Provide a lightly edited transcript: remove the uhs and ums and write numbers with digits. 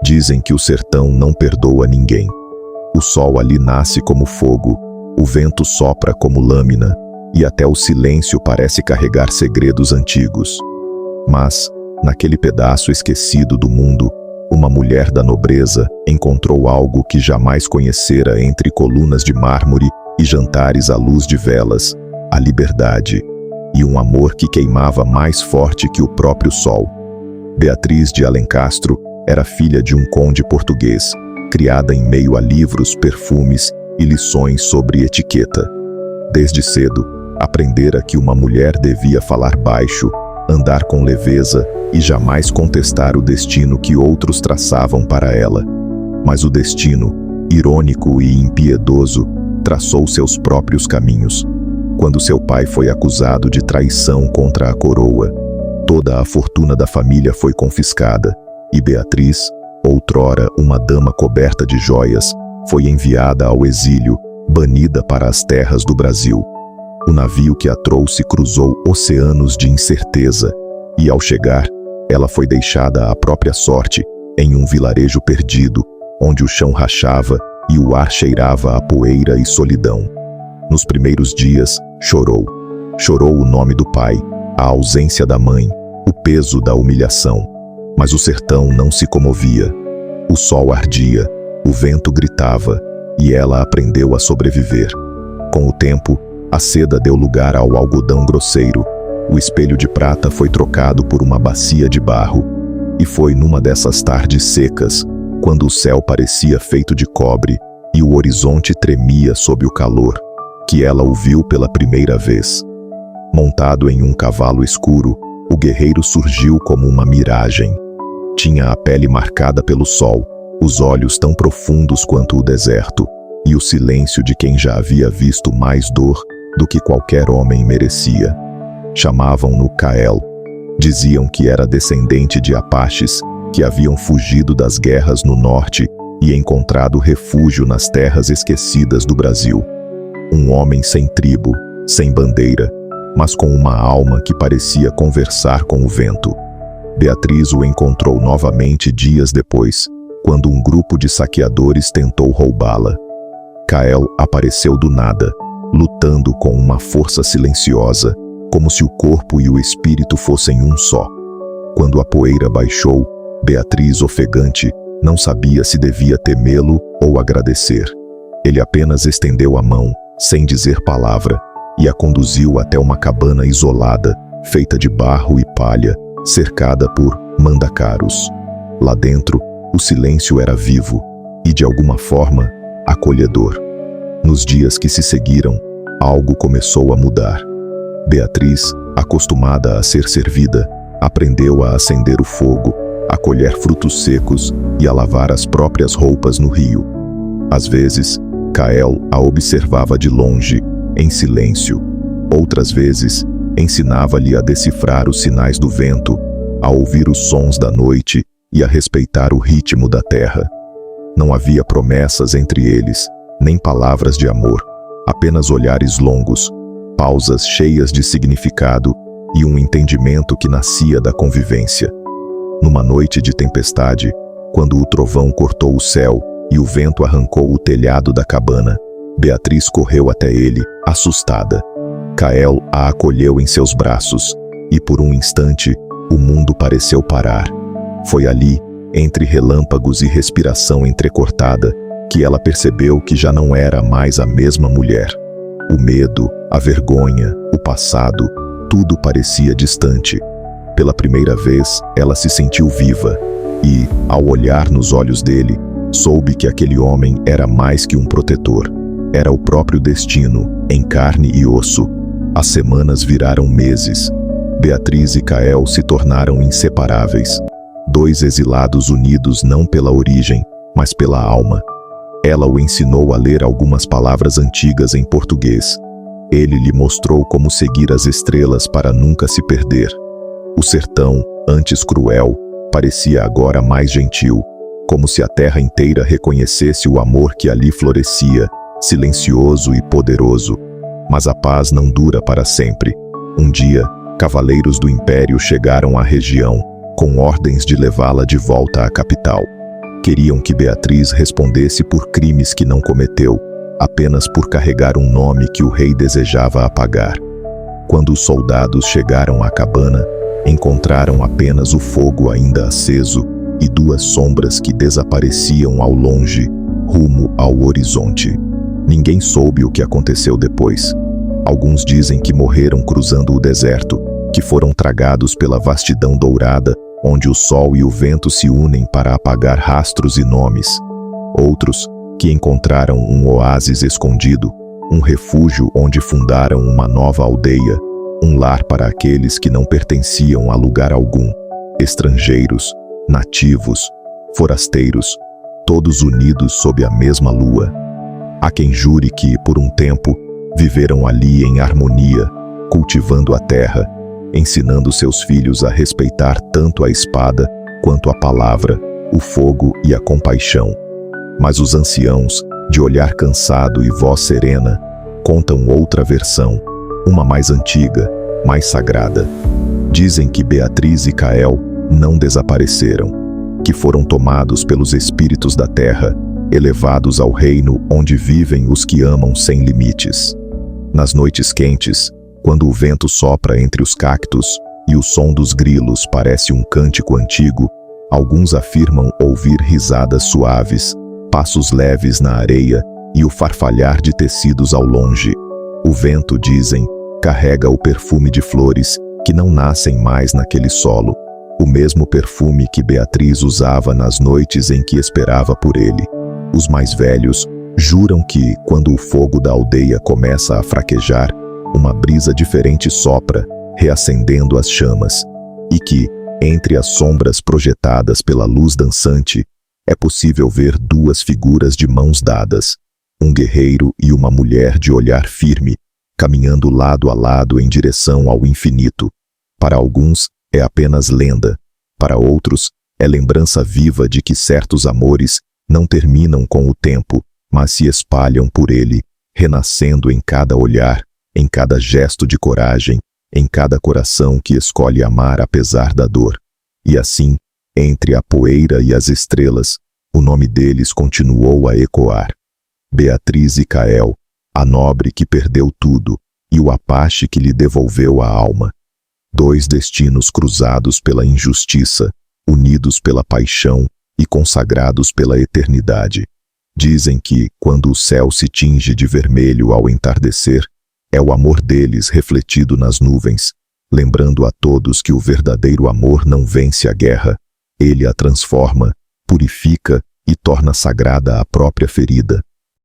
Dizem que o sertão não perdoa ninguém. O sol ali nasce como fogo, o vento sopra como lâmina, e até o silêncio parece carregar segredos antigos. Mas, naquele pedaço esquecido do mundo, uma mulher da nobreza encontrou algo que jamais conhecera entre colunas de mármore e jantares à luz de velas: a liberdade, e um amor que queimava mais forte que o próprio sol. Beatriz de Alencastro era filha de um conde português, criada em meio a livros, perfumes e lições sobre etiqueta. Desde cedo, aprendera que uma mulher devia falar baixo, andar com leveza e jamais contestar o destino que outros traçavam para ela. Mas o destino, irônico e impiedoso, traçou seus próprios caminhos. Quando seu pai foi acusado de traição contra a coroa, toda a fortuna da família foi confiscada, e Beatriz, outrora uma dama coberta de joias, foi enviada ao exílio, banida para as terras do Brasil. O navio que a trouxe cruzou oceanos de incerteza, e ao chegar, ela foi deixada à própria sorte em um vilarejo perdido, onde o chão rachava e o ar cheirava a poeira e solidão. Nos primeiros dias, chorou. Chorou o nome do pai, a ausência da mãe, o peso da humilhação. Mas o sertão não se comovia. O sol ardia, o vento gritava, e ela aprendeu a sobreviver. Com o tempo, a seda deu lugar ao algodão grosseiro, o espelho de prata foi trocado por uma bacia de barro, e foi numa dessas tardes secas, quando o céu parecia feito de cobre e o horizonte tremia sob o calor, que ela o viu pela primeira vez. Montado em um cavalo escuro, o guerreiro surgiu como uma miragem. Tinha a pele marcada pelo sol, os olhos tão profundos quanto o deserto, e o silêncio de quem já havia visto mais dor do que qualquer homem merecia. Chamavam-no Cael. Diziam que era descendente de apaches que haviam fugido das guerras no norte e encontrado refúgio nas terras esquecidas do Brasil. Um homem sem tribo, sem bandeira, mas com uma alma que parecia conversar com o vento. Beatriz o encontrou novamente dias depois, quando um grupo de saqueadores tentou roubá-la. Cael apareceu do nada, lutando com uma força silenciosa, como se o corpo e o espírito fossem um só. Quando a poeira baixou, Beatriz, ofegante, não sabia se devia temê-lo ou agradecer. Ele apenas estendeu a mão, sem dizer palavra, e a conduziu até uma cabana isolada, feita de barro e palha, cercada por mandacaros. Lá dentro, o silêncio era vivo e, de alguma forma, acolhedor. Nos dias que se seguiram, algo começou a mudar. Beatriz, acostumada a ser servida, aprendeu a acender o fogo, a colher frutos secos e a lavar as próprias roupas no rio. Às vezes, Cael a observava de longe, em silêncio. Outras vezes, ensinava-lhe a decifrar os sinais do vento, a ouvir os sons da noite e a respeitar o ritmo da terra. Não havia promessas entre eles, nem palavras de amor, apenas olhares longos, pausas cheias de significado e um entendimento que nascia da convivência. Numa noite de tempestade, quando o trovão cortou o céu e o vento arrancou o telhado da cabana, Beatriz correu até ele, assustada. Cael a acolheu em seus braços, e por um instante, o mundo pareceu parar. Foi ali, entre relâmpagos e respiração entrecortada, que ela percebeu que já não era mais a mesma mulher. O medo, a vergonha, o passado, tudo parecia distante. Pela primeira vez, ela se sentiu viva e, ao olhar nos olhos dele, soube que aquele homem era mais que um protetor. Era o próprio destino, em carne e osso. As semanas viraram meses. Beatriz e Cael se tornaram inseparáveis. Dois exilados unidos não pela origem, mas pela alma. Ela o ensinou a ler algumas palavras antigas em português. Ele lhe mostrou como seguir as estrelas para nunca se perder. O sertão, antes cruel, parecia agora mais gentil, como se a terra inteira reconhecesse o amor que ali florescia, silencioso e poderoso. Mas a paz não dura para sempre. Um dia, cavaleiros do império chegaram à região, com ordens de levá-la de volta à capital. Queriam que Beatriz respondesse por crimes que não cometeu, apenas por carregar um nome que o rei desejava apagar. Quando os soldados chegaram à cabana, encontraram apenas o fogo ainda aceso e duas sombras que desapareciam ao longe, rumo ao horizonte. Ninguém soube o que aconteceu depois. Alguns dizem que morreram cruzando o deserto, que foram tragados pela vastidão dourada, onde o sol e o vento se unem para apagar rastros e nomes. Outros, que encontraram um oásis escondido, um refúgio onde fundaram uma nova aldeia, um lar para aqueles que não pertenciam a lugar algum, estrangeiros, nativos, forasteiros, todos unidos sob a mesma lua. Há quem jure que, por um tempo, viveram ali em harmonia, cultivando a terra, ensinando seus filhos a respeitar tanto a espada quanto a palavra, o fogo e a compaixão. Mas os anciãos, de olhar cansado e voz serena, contam outra versão, uma mais antiga, mais sagrada. Dizem que Beatriz e Cael não desapareceram, que foram tomados pelos espíritos da terra, elevados ao reino onde vivem os que amam sem limites. Nas noites quentes, quando o vento sopra entre os cactos e o som dos grilos parece um cântico antigo, alguns afirmam ouvir risadas suaves, passos leves na areia e o farfalhar de tecidos ao longe. O vento, dizem, carrega o perfume de flores que não nascem mais naquele solo, o mesmo perfume que Beatriz usava nas noites em que esperava por ele. Os mais velhos juram que, quando o fogo da aldeia começa a fraquejar, uma brisa diferente sopra, reacendendo as chamas, e que, entre as sombras projetadas pela luz dançante, é possível ver duas figuras de mãos dadas, um guerreiro e uma mulher de olhar firme, caminhando lado a lado em direção ao infinito. Para alguns, é apenas lenda, para outros, é lembrança viva de que certos amores não terminam com o tempo, mas se espalham por ele, renascendo em cada olhar, em cada gesto de coragem, em cada coração que escolhe amar apesar da dor. E assim, entre a poeira e as estrelas, o nome deles continuou a ecoar. Beatriz e Cael, a nobre que perdeu tudo, e o Apache que lhe devolveu a alma. Dois destinos cruzados pela injustiça, unidos pela paixão e consagrados pela eternidade. Dizem que, quando o céu se tinge de vermelho ao entardecer, é o amor deles refletido nas nuvens, lembrando a todos que o verdadeiro amor não vence a guerra, ele a transforma, purifica e torna sagrada a própria ferida.